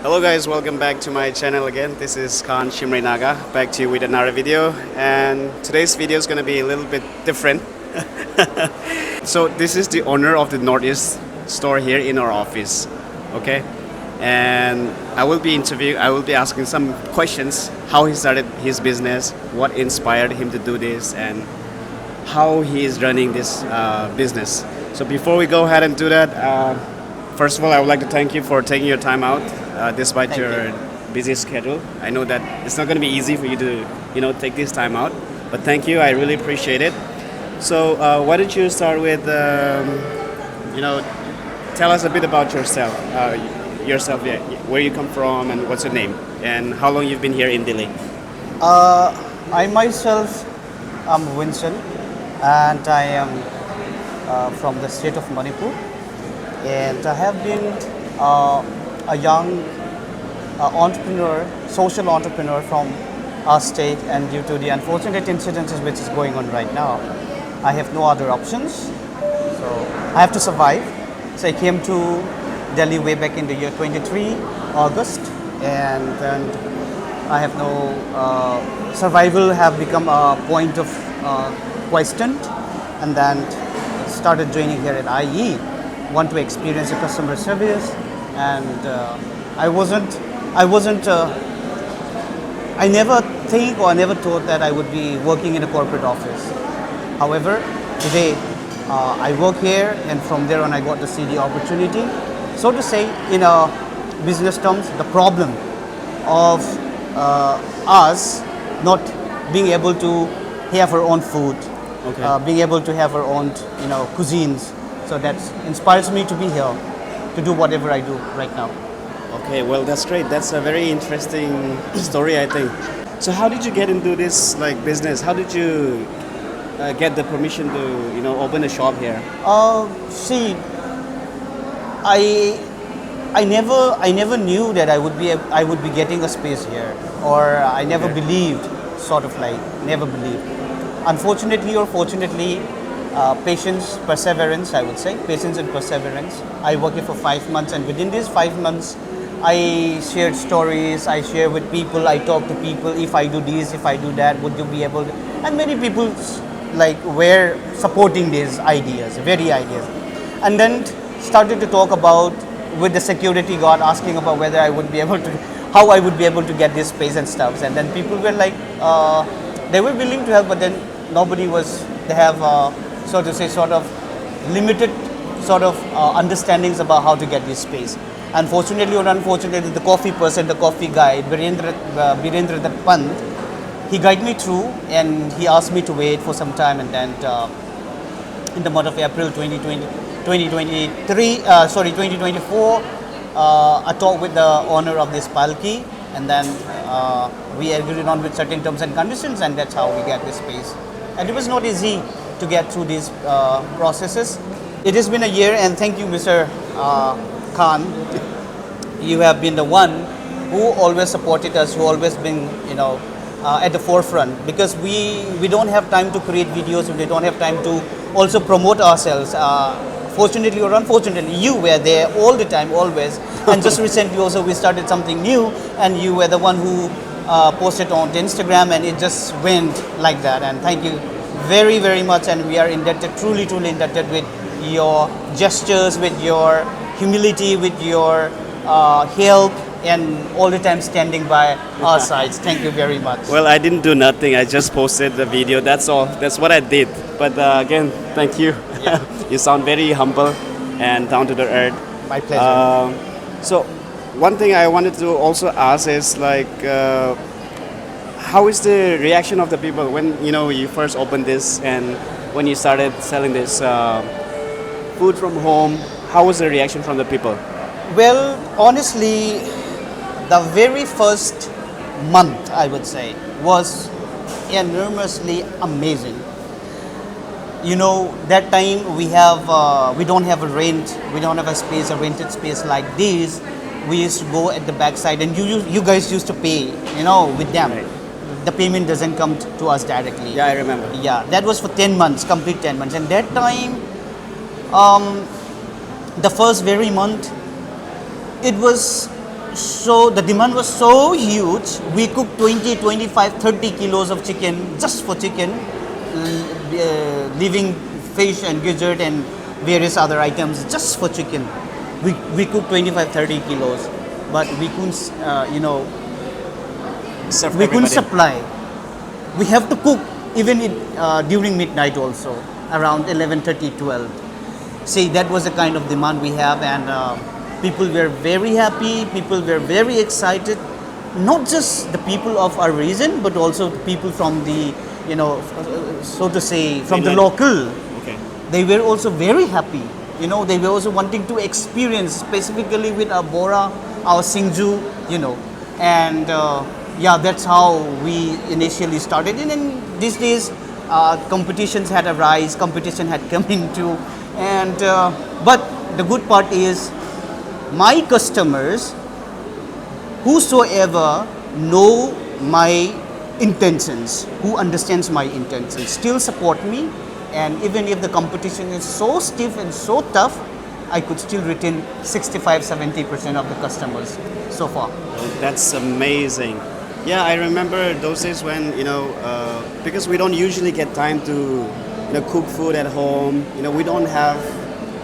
Hello guys, welcome back to my channel again. This is Khan Shimrinaga, back to you with another video, and today's video is going to be a little bit different. So this is the owner of the Northeast store here in our office, okay? And I will be asking some questions, how he started his business, what inspired him to do this, and how he is running this business. So before we go ahead and do that, first of all, I would like to thank you for taking your time out, despite Thank you. your busy schedule. I know that it's not going to be easy for you to, take this time out. But thank you. I really appreciate it. So why don't you start with, you know, tell us a bit about yourself. Yeah, where you come from and what's your name and how long you've been here in Delhi. Uh, I myself am Vincent and I am from the state of Manipur, and I have been a young entrepreneur, social entrepreneur from our state, and due to the unfortunate incidences which is going on right now, I have no other options. So I have to survive. So I came to Delhi way back in the year 23 August, and then I have no survival have become a point of question, and then started joining here at IE. Want to experience the customer service, and I wasn't. I never think or never thought that I would be working in a corporate office. However, today I work here, and from there on I got to see the opportunity. So to say, in a business terms, the problem of us not being able to have our own food, Okay. being able to have our own, cuisines. So that inspires me to be here, to do whatever I do right now. Okay, well that's great. That's a very interesting story, I think. So how did you get into this like business? How did you get the permission to open a shop here? See, I I never knew that I would be getting a space here, or I never Okay. believed, sort of like never believed. Unfortunately or fortunately, patience, perseverance, I would say, patience and perseverance. I worked here for 5 months, and within these 5 months, I shared stories. I share with people. I talk to people. If I do this, if I do that, would you be able to? And many people like were supporting these ideas, very ideas, and then started to talk about with the security guard asking about whether I would be able to, how I would be able to get this space and stuff. And then people were like, they were willing to help, but then nobody was. They have, so to say, sort of limited sort of understandings about how to get this space. Unfortunately or unfortunately, the coffee person, the coffee guy, Birendra Dutt Pant, he guided me through, and he asked me to wait for some time, and then in the month of April 2024, I talked with the owner of this palki, and then we agreed on with certain terms and conditions, and that's how we get this space. And it was not easy to get through these processes. It has been a year, and thank you, Mr. Khan. You have been the one who always supported us, who always been, at the forefront, because we don't have time to create videos, we don't have time to also promote ourselves. Fortunately or unfortunately, you were there all the time, always. And just recently also we started something new, and you were the one who posted on Instagram, and it just went like that. And thank you very, very much, and we are indebted, truly, truly indebted with your gestures, with your humility, with your help, and all the time standing by our sides. Thank you very much. Well, I didn't do nothing. I just posted the video. That's all. That's what I did. But again, thank you. Yeah. You sound very humble and down to the earth. My pleasure. So, one thing I wanted to also ask is like, how is the reaction of the people when you first opened this and when you started selling this food from home? How was the reaction from the people? Well, honestly, the very first month, I would say, was enormously amazing. That time we don't have a rent, we don't have a space, a rented space like this. We used to go at the backside, and you guys used to pay, with them. Right. The payment doesn't come to us directly. Yeah, I remember. Yeah, that was for 10 months, complete 10 months. And that time, um, the first very month, it was So the demand was so huge, we cooked 20, 25, 30 kilos of chicken just for chicken, leaving fish and gizzard and various other items just for chicken. We cooked 25, 30 kilos, but we couldn't, Serve we couldn't everybody. supply. We have to cook even during midnight also, around 11:30, 12. See, that was the kind of demand we have, and people were very happy, people were very excited, not just the people of our region, but also the people from the, so to say, from the Mainland. local. Okay. They were also very happy. They were also wanting to experience, specifically with our Bora, our Singju, and yeah, that's how we initially started. And then these days, competitions had arisen, competition had come into, and but the good part is, my customers, whosoever know my intentions, who understands my intentions, still support me. And even if the competition is so stiff and so tough, I could still retain 65-70% of the customers so far. Oh, that's amazing. Yeah, I remember those days when because we don't usually get time to cook food at home.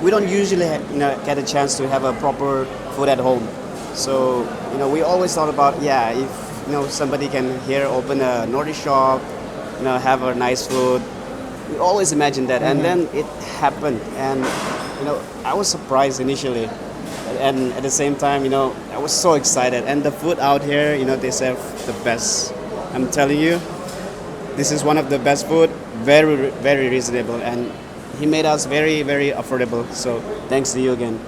We don't usually get a chance to have a proper food at home. So we always thought about, yeah, if somebody can here open a Nordic shop, have a nice food. We always imagined that, and then it happened, and I was surprised initially, and at the same time, I was so excited. And the food out here, they serve the best. I'm telling you, this is one of the best food, very very reasonable, and he made us very very affordable. So thanks to you again.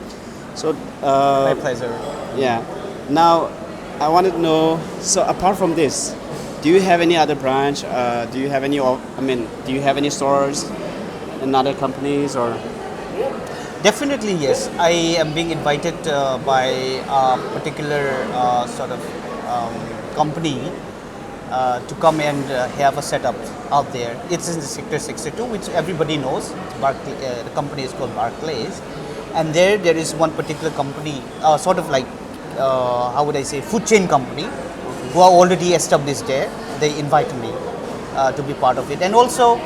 So My pleasure. yeah, now I wanted to know. So apart from this, do you have any other branch? Do you have any? Do you have any stores in other companies or? Definitely, yes. I am being invited by a particular sort of company to come and have a setup out there. It's in the Sector 62, which everybody knows. The company is called Barclays. And there is one particular company, sort of like, how would I say, food chain company, who are already established there. They invite me to be part of it. And also,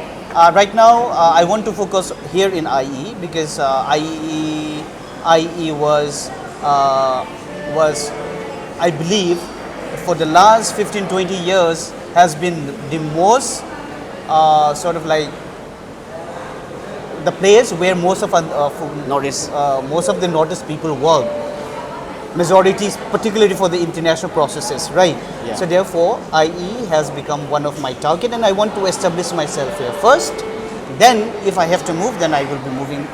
right now, I want to focus here in IE, because IE was, I believe, for the last 15-20 years, has been the most sort of like the place where most of most of the Nordic people work. Majorities, particularly for the international processes, right? Yeah. So therefore, IE has become one of my target, and I want to establish myself here first. Then, if I have to move, then I will be moving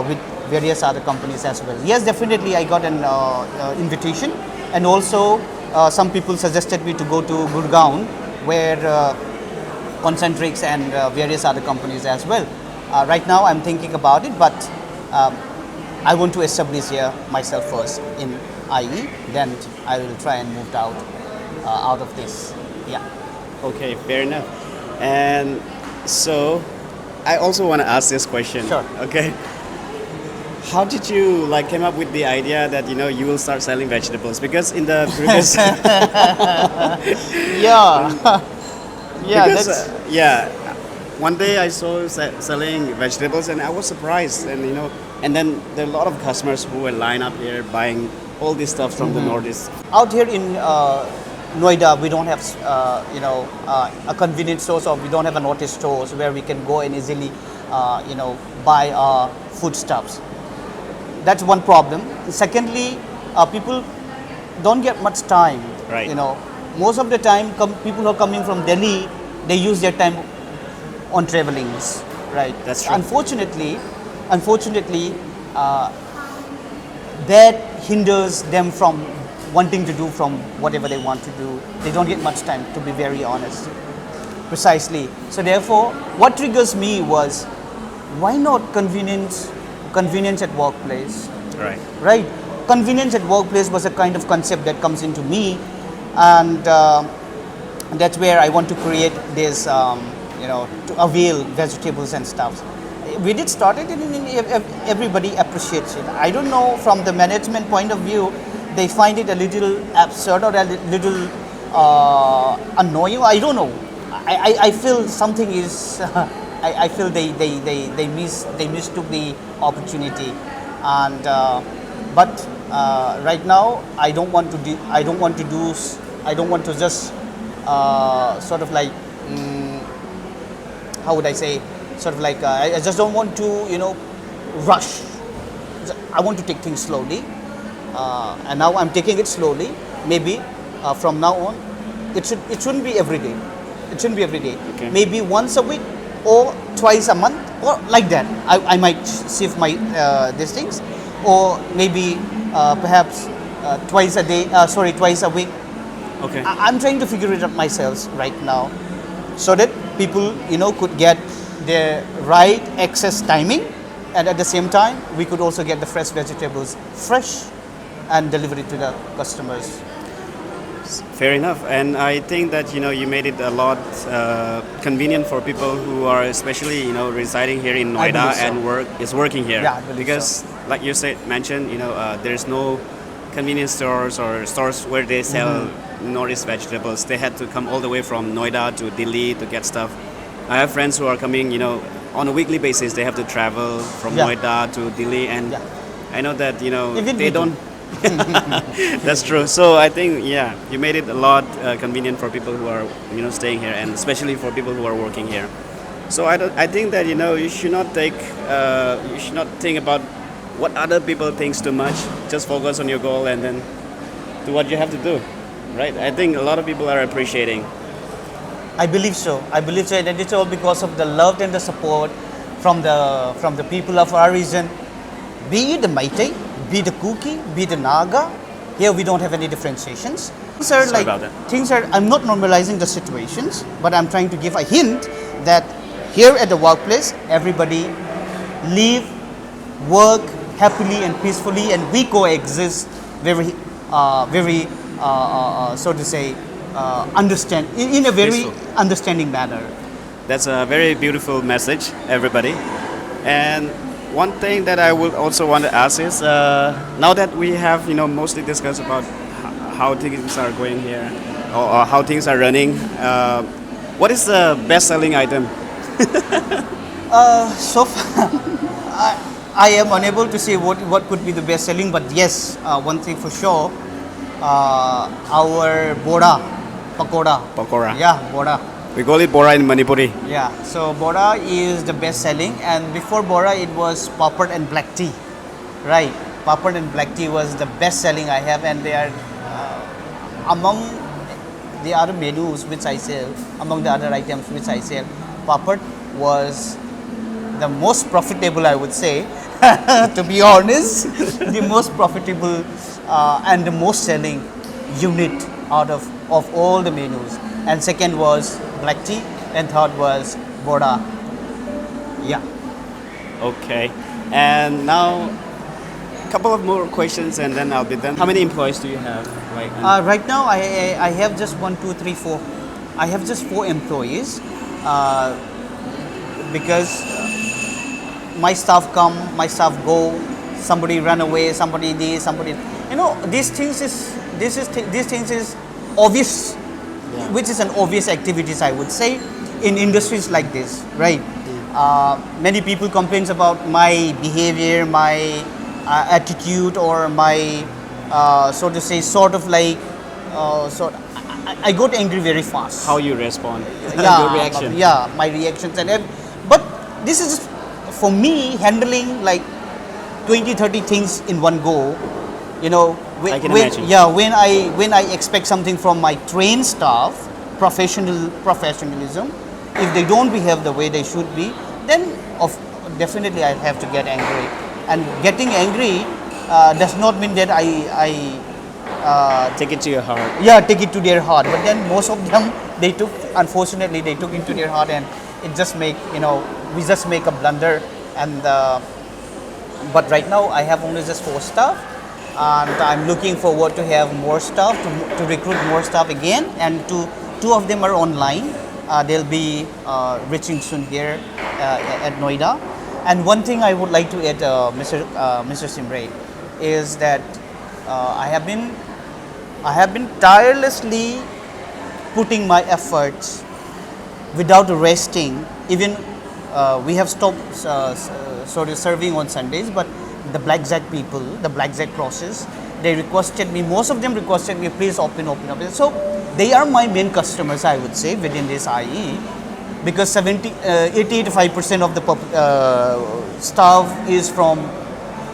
with various other companies as well. Yes, definitely, I got an invitation, and also some people suggested me to go to Gurgaon, where Concentrix and various other companies as well. Right now, I'm thinking about it, but I want to establish here myself first in IE, then I will try and move out of this. Yeah. Okay, fair enough. And so, I also want to ask this question. Sure. Okay. How did you came up with the idea that you will start selling vegetables? Because in the previous Yeah. Yeah. because That's one day I saw you selling vegetables and I was surprised, and and then there are a lot of customers who were lined up here buying all this stuff from the Nordics. out here in Noida. We don't have a convenience stores, or we don't have a Nordic stores where we can go and easily buy foodstuffs. That's one problem. Secondly, people don't get much time. Right. Most of the time, people who are coming from Delhi, they use their time on travelings. Right. That's true. Unfortunately, that hinders them from wanting to do from whatever they want to do. They don't get much time, to be very honest. Precisely. So therefore, what triggers me was, why not convenience at workplace? Right. Right. Convenience at workplace was a kind of concept that comes into me, and that's where I want to create this, to avail vegetables and stuff. We did start it, and everybody appreciates it. I don't know from the management point of view, they find it a little absurd or a little annoying. I don't know. I feel something is. I feel they mistook the opportunity, and but right now I don't want to do. I don't want to do. I don't want to just sort of like. How would I say? Sort of like I just don't want to rush. I want to take things slowly, and now I'm taking it slowly. Maybe from now on, it shouldn't be every day. It shouldn't be every day. Okay. Maybe once a week or twice a month or like that. I might shift my these things, or maybe perhaps twice a day. Twice a week. Okay. I'm trying to figure it out myself right now, so that people could get the right access timing, and at the same time we could also get the fresh vegetables fresh and deliver it to the customers. Fair enough, and I think that you made it a lot convenient for people who are especially residing here in I Noida believe so. and working here. Yeah, I believe because like you mentioned, there's no convenience stores or stores where they sell Northeast vegetables. They had to come all the way from Noida to Delhi to get stuff. I have friends who are coming, on a weekly basis. They have to travel from Yeah. Noida to Delhi, and Yeah. I know that Even they we do. don't. That's true. So I think you made it a lot convenient for people who are staying here, and especially for people who are working here. So I think that you should not think about what other people thinks too much. Just focus on your goal and then do what you have to do, right? I think a lot of people are appreciating. I believe so. I believe so, and it's all because of the love and the support from the people of our region. Be it the Meitei, be it the Kuki, be it the Naga. Here we don't have any differentiations. Things are Sorry about that. Things are. I'm not normalizing the situations, but I'm trying to give a hint that here at the workplace, everybody live, work happily and peacefully, and we coexist very, so to say, understand in a very Peaceful. understanding manner. That's a very beautiful message, everybody. And one thing that I would also want to ask is, now that we have mostly discussed about how things are going here or how things are running, what is the best-selling item? So far, I am unable to say what could be the best selling, but yes, one thing for sure, our boda, pakoda. Pakora. Yeah, boda. We call it bora in Manipuri. Yeah, so boda is the best selling, and before boda it was papad and black tea, right? Papad and black tea was the best selling I have, and they are among the other menus which I sell, among the other items which I sell, papad was the most profitable, I would say, to be honest, the most profitable and the most selling unit out of all the menus. And second was black tea, and third was boda. Yeah. Okay. And now, a couple of more questions and then I'll be done. How many employees do you have? Right now, I have just 1, 2, 3, 4. I have just 4 employees because my staff come, my staff go. Somebody run away, somebody this, somebody. These things is obvious, which is an obvious activities, I would say, in industries like this, right? Many people complains about my behavior, my attitude, or my so to say, sort of like, I got angry very fast. How you respond? Yeah, Your reaction? Yeah, my reactions but this is just, for me, handling like 20, 30 things in one go. I can imagine. Yeah, when I expect something from my trained staff, professionalism, if they don't behave the way they should be, then definitely I have to get angry. And getting angry does not mean that I Take it to your heart. take it to their heart. But then most of them, unfortunately, they took it to their heart, and it just we just make a blunder. And but right now I have only just 4 staff, and I'm looking forward to have more staff, to recruit more staff again, and two of them are online. They'll be reaching soon here at Noida. And one thing I would like to add, Mr. Simray, is that I have been tirelessly putting my efforts without resting. Even we have stopped sort of serving on Sundays, but the Blackjack people, the Blackjack crosses, they requested me. Most of them requested me, please open. So they are my main customers, I would say, within this IE, because 85% of the staff is from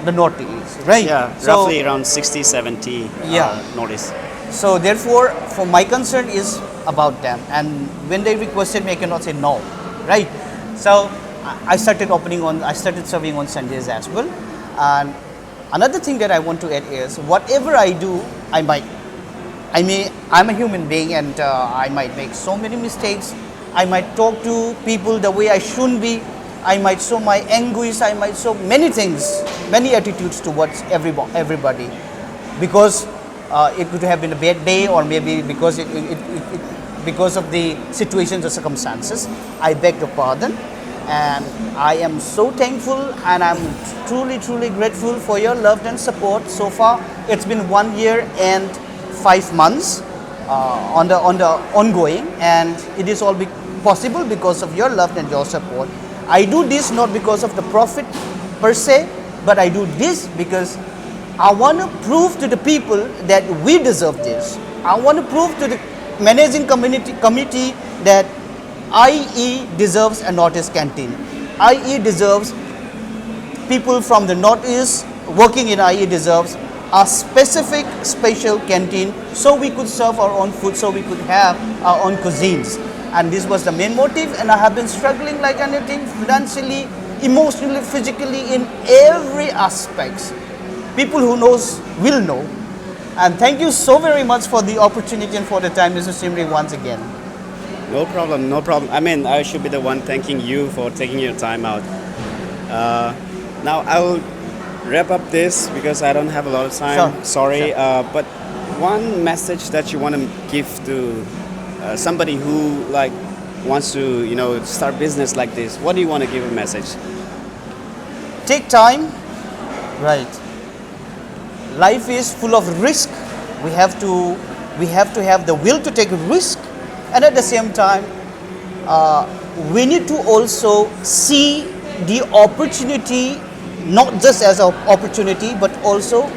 the Northeast, right? Yeah, So roughly around 60, 70 Yeah. Northeast. so therefore, for my concern is about them, and when they requested me, I cannot say no, right? So I started I started serving on Sundays as well. And another thing that I want to add is, whatever I do, I'm a human being, and I might make so many mistakes. I might talk to people the way I shouldn't be. I might show my anguish. I might show many things, many attitudes towards everybody, because it could have been a bad day, or maybe because of the situations or circumstances. I beg your pardon, and I am so thankful, and I'm truly grateful for your love and support so far. It's been 1 year and 5 months on the ongoing, and it is all possible because of your love and your support. I do this not because of the profit per se, but I do this because I want to prove to the people that we deserve this. I want to prove to the managing committee that IE deserves a Northeast canteen. IE deserves people from the Northeast working in IE deserves a specific special canteen, so we could serve our own food, so we could have our own cuisines. And this was the main motive, and I have been struggling like anything, financially, emotionally, physically, in every aspects. People who knows will know. And thank you so very much for the opportunity and for the time, Mr. Simri, once again. No problem, no problem. I mean, I should be the one thanking you for taking your time out. Now I will wrap up this because I don't have a lot of time. Sure, Sorry, sure. but one message that you want to give to somebody who like wants to, start business like this. What do you want to give a message? Take time. Right. Life is full of risk. We have to have the will to take risk, and at the same time, we need to also see the opportunity not just as an opportunity, but also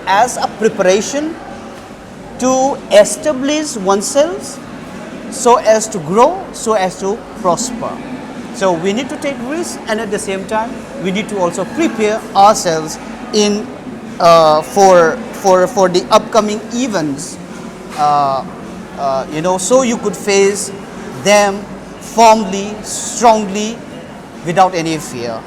as a preparation to establish oneself, so as to grow, so as to prosper. So we need to take risks, and at the same time, we need to also prepare ourselves in for the upcoming events. So you could face them firmly, strongly, without any fear.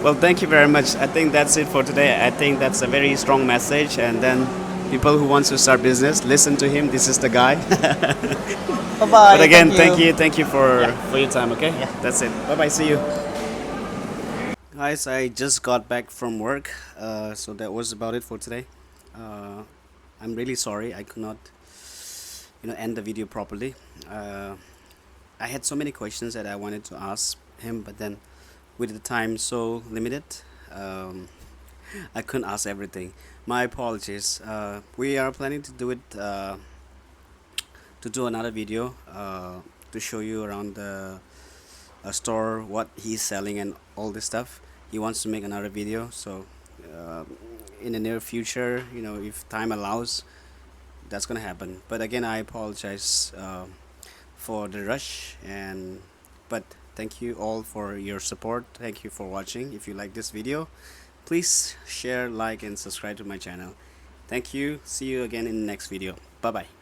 Well, thank you very much. I think that's it for today. I think that's a very strong message. And then people who wants to start business, listen to him. This is the guy. Bye bye. But again, thank you for your time. Okay, Yeah. that's it. Bye bye. See you. Guys, I just got back from work, so that was about it for today. I'm really sorry I could not, end the video properly. I had so many questions that I wanted to ask him, but then with the time so limited, I couldn't ask everything. My apologies. We are planning to do it to do another video to show you around the store, what he's selling and all this stuff. He wants to make another video, so in the near future, if time allows, that's gonna happen. But again, I apologize for the rush, but thank you all for your support. Thank you for watching. If you like this video, please share, like and subscribe to my channel. Thank you. See you again in the next video. Bye bye.